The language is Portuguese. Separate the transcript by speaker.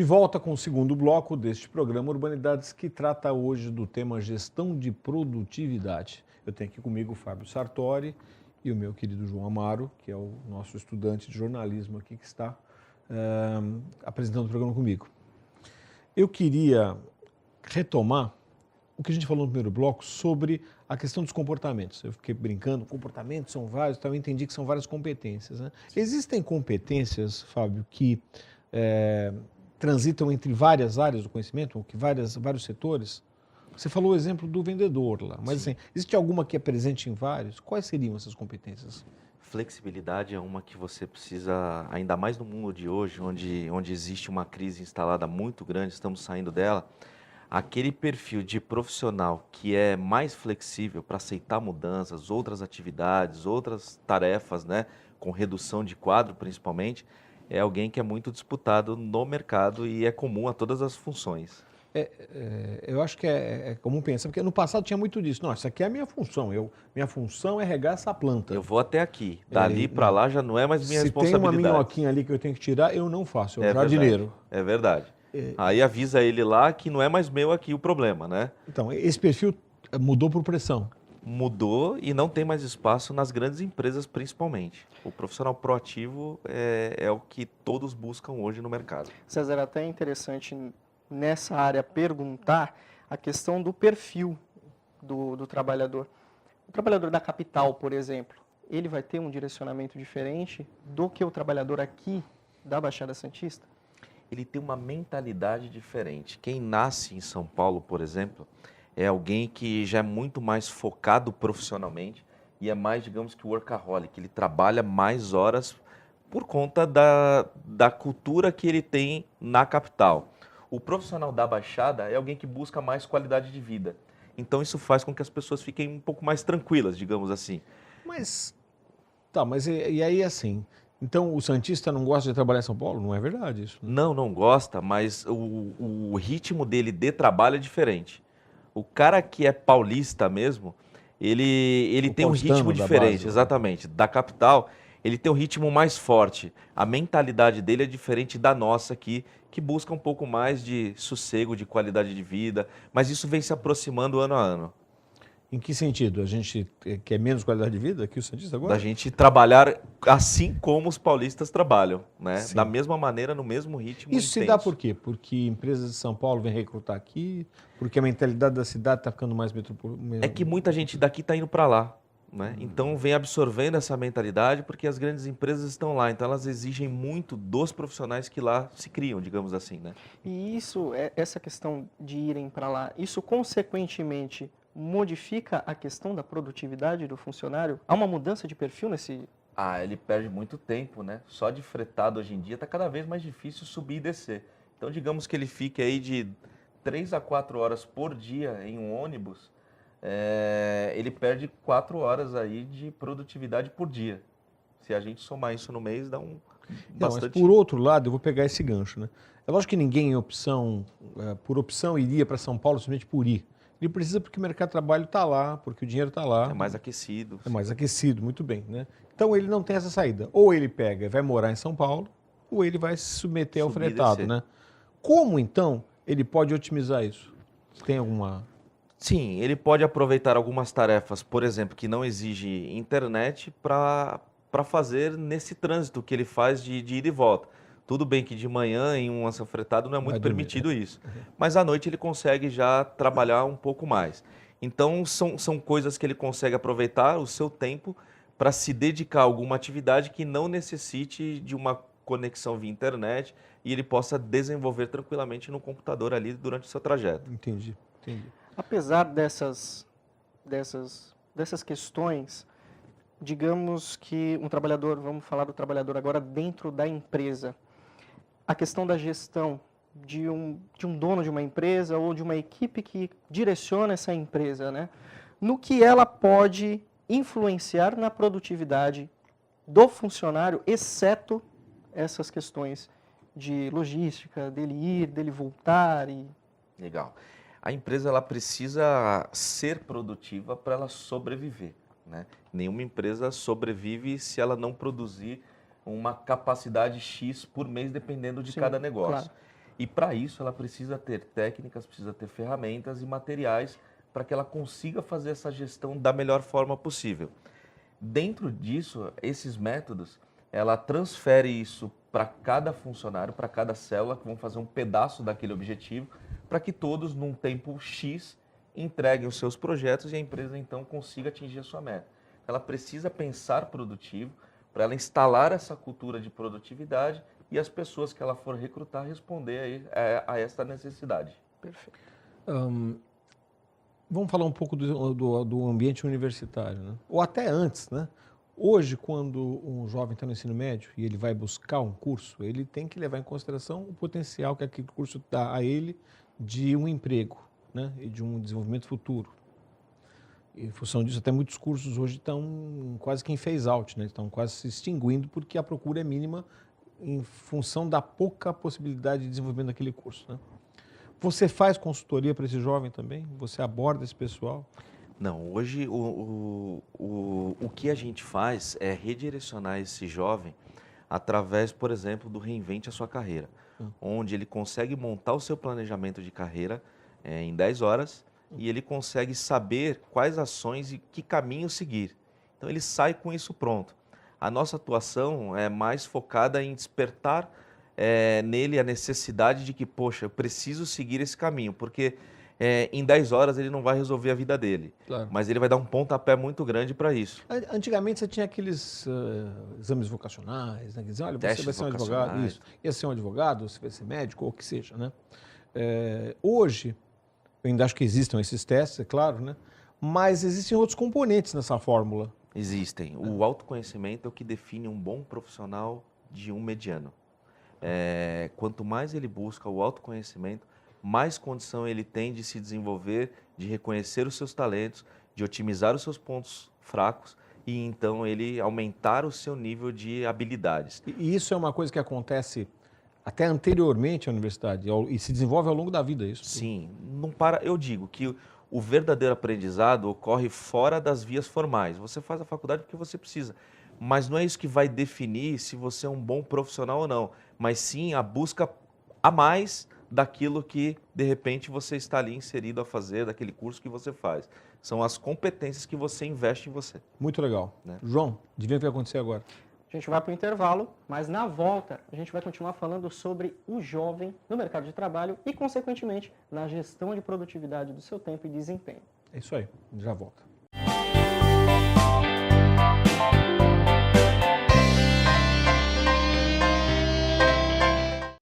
Speaker 1: De volta com o segundo bloco deste programa Urbanidades, que trata hoje do tema gestão de produtividade. Eu tenho aqui comigo o Fábio Sartori e o meu querido João Amaro, que é o nosso estudante de jornalismo aqui que está apresentando o programa comigo. Eu queria retomar o que a gente falou no primeiro bloco sobre a questão dos comportamentos. Eu fiquei brincando, comportamentos são vários, então eu entendi que são várias competências, né? Existem competências, Fábio, que transitam entre várias áreas do conhecimento, ou que vários setores? Você falou o exemplo do vendedor lá, mas assim, existe alguma que é presente em vários? Quais seriam essas competências?
Speaker 2: Flexibilidade é uma que você precisa, ainda mais no mundo de hoje, onde existe uma crise instalada muito grande, estamos saindo dela, aquele perfil de profissional que é mais flexível para aceitar mudanças, outras atividades, outras tarefas, né, com redução de quadro principalmente, é alguém que é muito disputado no mercado e é comum a todas as funções.
Speaker 1: Eu acho que é comum pensar, porque no passado tinha muito disso. Não, isso aqui é a minha função. Minha função é regar essa planta.
Speaker 2: Eu vou até aqui, dali para lá já não é mais minha
Speaker 1: Se tem uma
Speaker 2: responsabilidade.
Speaker 1: minhoquinha ali que eu tenho que tirar, eu não faço, é o
Speaker 2: É
Speaker 1: jardineiro.
Speaker 2: verdade, é verdade. Aí avisa ele lá que não é mais meu aqui o problema, né?
Speaker 1: Então, esse perfil mudou por pressão.
Speaker 2: Mudou e não tem mais espaço nas grandes empresas, principalmente. O profissional proativo é o que todos buscam hoje no mercado.
Speaker 3: César, até é interessante nessa área perguntar a questão do perfil do trabalhador. O trabalhador da capital, por exemplo, ele vai ter um direcionamento diferente do que o trabalhador aqui da Baixada Santista?
Speaker 2: Ele tem uma mentalidade diferente. Quem nasce em São Paulo, por exemplo, é alguém que já é muito mais focado profissionalmente e é mais, digamos que workaholic. Ele trabalha mais horas por conta da cultura que ele tem na capital. O profissional da Baixada é alguém que busca mais qualidade de vida. Então isso faz com que as pessoas fiquem um pouco mais tranquilas, digamos assim.
Speaker 1: Mas e aí assim, então o santista não gosta de trabalhar em São Paulo? Não é verdade isso, né?
Speaker 2: Não gosta, mas o ritmo dele de trabalho é diferente. O cara que é paulista mesmo, ele tem um ritmo diferente,
Speaker 1: base,
Speaker 2: exatamente, da capital, ele tem um ritmo mais forte. A mentalidade dele é diferente da nossa aqui, que busca um pouco mais de sossego, de qualidade de vida, mas isso vem se aproximando ano a ano.
Speaker 1: Em que sentido? A gente quer menos qualidade de vida que o santista agora?
Speaker 2: Da gente trabalhar assim como os paulistas trabalham, né?
Speaker 1: Sim.
Speaker 2: Da mesma maneira, no mesmo ritmo
Speaker 1: Isso se dá por quê? Porque empresas de São Paulo vêm recrutar aqui, porque a mentalidade da cidade está ficando mais metropolitana.
Speaker 2: É que muita gente daqui está indo para lá, né? Então vem absorvendo essa mentalidade porque as grandes empresas estão lá, então elas exigem muito dos profissionais que lá se criam, digamos assim, né?
Speaker 3: E essa questão de irem para lá, isso consequentemente modifica a questão da produtividade do funcionário? Há uma mudança de perfil nesse...
Speaker 2: Ele perde muito tempo, né? Só de fretado hoje em dia está cada vez mais difícil subir e descer. Então digamos que ele fique aí de 3 a 4 horas por dia em um ônibus, ele perde 4 horas aí de produtividade por dia. Se a gente somar isso no mês, dá
Speaker 1: bastante... Mas por outro lado, eu vou pegar esse gancho, né? É lógico que ninguém por opção iria para São Paulo simplesmente por ir. Ele precisa porque o mercado de trabalho está lá, porque o dinheiro está lá.
Speaker 2: É mais aquecido.
Speaker 1: É mais aquecido, muito bem, né? Então ele não tem essa saída. Ou ele pega e vai morar em São Paulo, ou ele vai se submeter ao fretado, né? Como então ele pode otimizar isso? Tem alguma...
Speaker 2: Sim, ele pode aproveitar algumas tarefas, por exemplo, que não exigem internet para fazer nesse trânsito que ele faz de ida e volta. Tudo bem que de manhã em um fretado não é muito permitido isso, mas à noite ele consegue já trabalhar um pouco mais. Então são coisas que ele consegue aproveitar o seu tempo para se dedicar a alguma atividade que não necessite de uma conexão via internet e ele possa desenvolver tranquilamente no computador ali durante o seu trajeto.
Speaker 1: Entendi.
Speaker 3: Apesar dessas questões, digamos que um trabalhador, vamos falar do trabalhador agora dentro da empresa, a questão da gestão de um dono de uma empresa ou de uma equipe que direciona essa empresa, né? No que ela pode influenciar na produtividade do funcionário, exceto essas questões de logística, dele ir, dele voltar e...
Speaker 2: Legal. A empresa ela precisa ser produtiva para ela sobreviver, né? Nenhuma empresa sobrevive se ela não produzir uma capacidade X por mês, dependendo de cada negócio.
Speaker 3: Claro.
Speaker 2: E para isso ela precisa ter técnicas, precisa ter ferramentas e materiais para que ela consiga fazer essa gestão da melhor forma possível. Dentro disso, esses métodos, ela transfere isso para cada funcionário, para cada célula, que vão fazer um pedaço daquele objetivo, para que todos, num tempo X, entreguem os seus projetos e a empresa, então, consiga atingir a sua meta. Ela precisa pensar produtivo, para ela instalar essa cultura de produtividade e as pessoas que ela for recrutar responder a esta necessidade.
Speaker 3: Perfeito.
Speaker 1: Vamos falar um pouco do ambiente universitário, né? Ou até antes, né? Hoje, quando um jovem está no ensino médio e ele vai buscar um curso, ele tem que levar em consideração o potencial que aquele curso dá a ele de um emprego, né? E de um desenvolvimento futuro. E, em função disso, até muitos cursos hoje estão quase que em phase-out, né? Estão quase se extinguindo porque a procura é mínima em função da pouca possibilidade de desenvolvimento daquele curso, né? Você faz consultoria para esse jovem também? Você aborda esse pessoal?
Speaker 2: Não, hoje o que a gente faz é redirecionar esse jovem através, por exemplo, do Reinvente a Sua Carreira, onde ele consegue montar o seu planejamento de carreira em 10 horas e ele consegue saber quais ações e que caminho seguir. Então ele sai com isso pronto. A nossa atuação é mais focada em despertar nele a necessidade de que, poxa, eu preciso seguir esse caminho, porque em 10 horas ele não vai resolver a vida dele,
Speaker 1: Claro.
Speaker 2: mas ele vai dar um pontapé muito grande para isso.
Speaker 1: Antigamente você tinha aqueles exames vocacionais, né? Que diziam, olha, você
Speaker 2: Testes
Speaker 1: vai ser um advogado,
Speaker 2: vocacionais.
Speaker 1: isso, ia ser um advogado, você vai ser médico, ou o que seja, né? Hoje, eu ainda acho que existem esses testes, é claro, né? Mas existem outros componentes nessa fórmula.
Speaker 2: Existem. O autoconhecimento é o que define um bom profissional de um mediano. Quanto mais ele busca o autoconhecimento, mais condição ele tem de se desenvolver, de reconhecer os seus talentos, de otimizar os seus pontos fracos e então ele aumentar o seu nível de habilidades.
Speaker 1: E isso é uma coisa que acontece até anteriormente à universidade e se desenvolve ao longo da vida, isso?
Speaker 2: Sim, não para. Eu digo que o verdadeiro aprendizado ocorre fora das vias formais. Você faz a faculdade porque você precisa, mas não é isso que vai definir se você é um bom profissional ou não, mas sim a busca a mais daquilo que, de repente, você está ali inserido a fazer, daquele curso que você faz. São as competências que você investe em você.
Speaker 1: Muito legal.
Speaker 2: Né?
Speaker 1: João, adivinha o que vai acontecer agora?
Speaker 3: A gente vai para o intervalo, mas na volta a gente vai continuar falando sobre o jovem no mercado de trabalho e, consequentemente, na gestão de produtividade do seu tempo e desempenho.
Speaker 1: É isso aí, já volta.